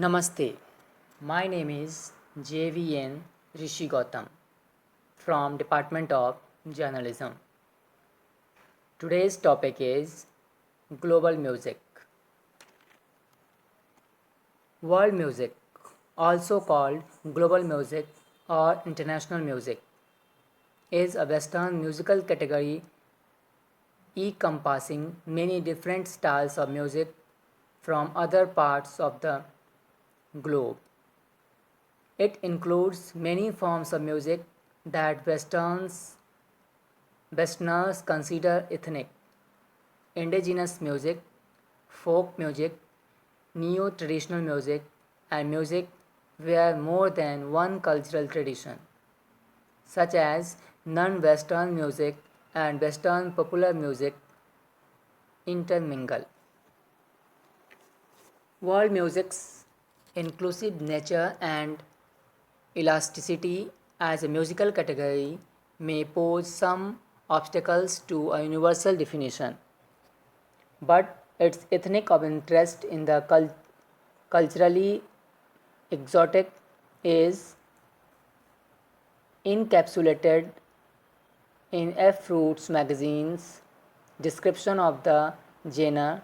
Namaste. My name is JVN Rishi Gautam from Department of Journalism. Today's topic is global music. World music, also called global music or international music, is a Western musical category encompassing many different styles of music from other parts of the globe. It includes many forms of music that Westerners consider ethnic, indigenous music, folk music, neo-traditional music, and music where more than one cultural tradition, such as non-Western music and Western popular music, intermingle. World music's inclusive nature and elasticity as a musical category may pose some obstacles to a universal definition, but its ethnic of interest in the culturally exotic is encapsulated in F. Fruits magazine's description of the genre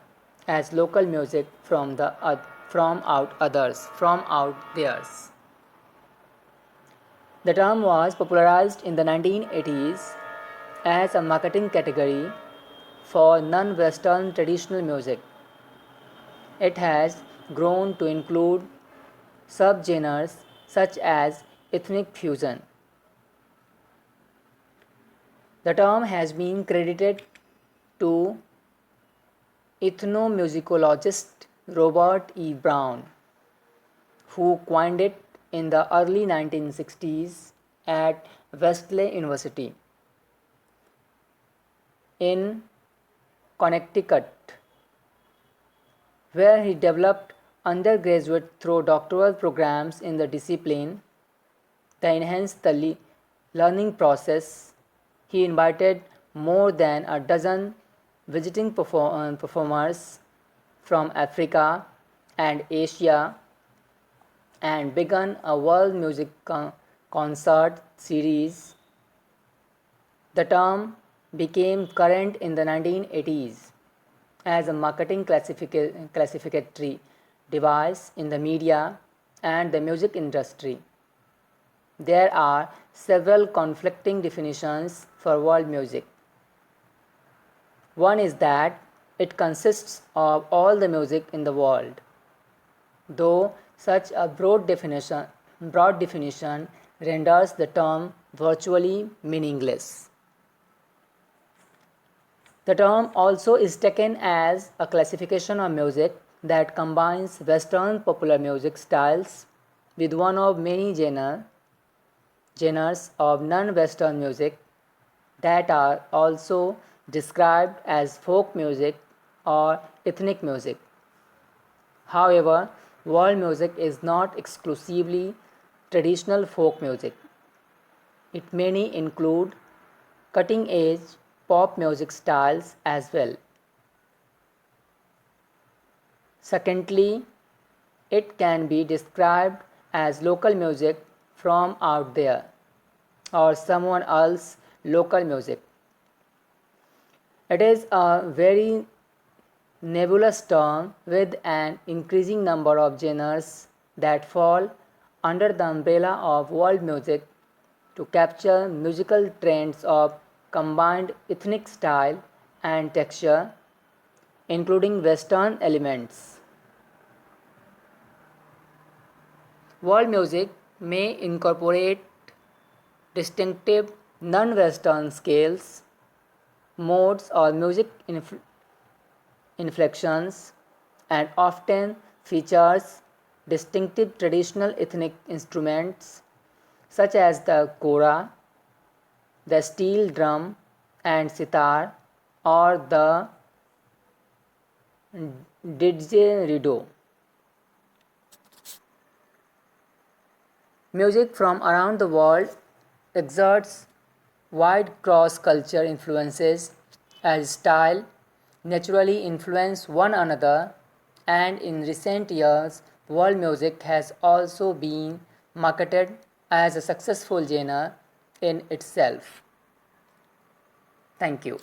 as local music from out theirs. The term was popularized in the 1980s as a marketing category for non-Western traditional music. It has grown to include subgenres such as ethnic fusion. The term has been credited to ethnomusicologist Robert E. Brown, who coined it in the early 1960s at Wellesley University in Connecticut, where he developed undergraduate through doctoral programs in the discipline. To enhance the learning process, he invited more than a dozen visiting performers from Africa and Asia and began a world music concert series. The term became current in the 1980s as a marketing classificatory device in the media and the music industry. There are several conflicting definitions for world music. One is that it consists of all the music in the world, though such a broad definition renders the term virtually meaningless. The term also is taken as a classification of music that combines Western popular music styles with one of many genres of non-Western music that are also described as folk music or ethnic music. However, world music is not exclusively traditional folk music. It may include cutting-edge pop music styles as well. Secondly, it can be described as local music from out there or someone else's local music. It is a very nebulous term with an increasing number of genres that fall under the umbrella of world music to capture musical trends of combined ethnic style and texture, including Western elements. World music may incorporate distinctive non-Western scales, modes, or music inflections, and often features distinctive traditional ethnic instruments such as the kora, the steel drum and sitar, or the didgeridoo. Music from around the world exerts wide cross-culture influences as style naturally influence one another, and in recent years World music has also been marketed as a successful genre in itself. Thank you.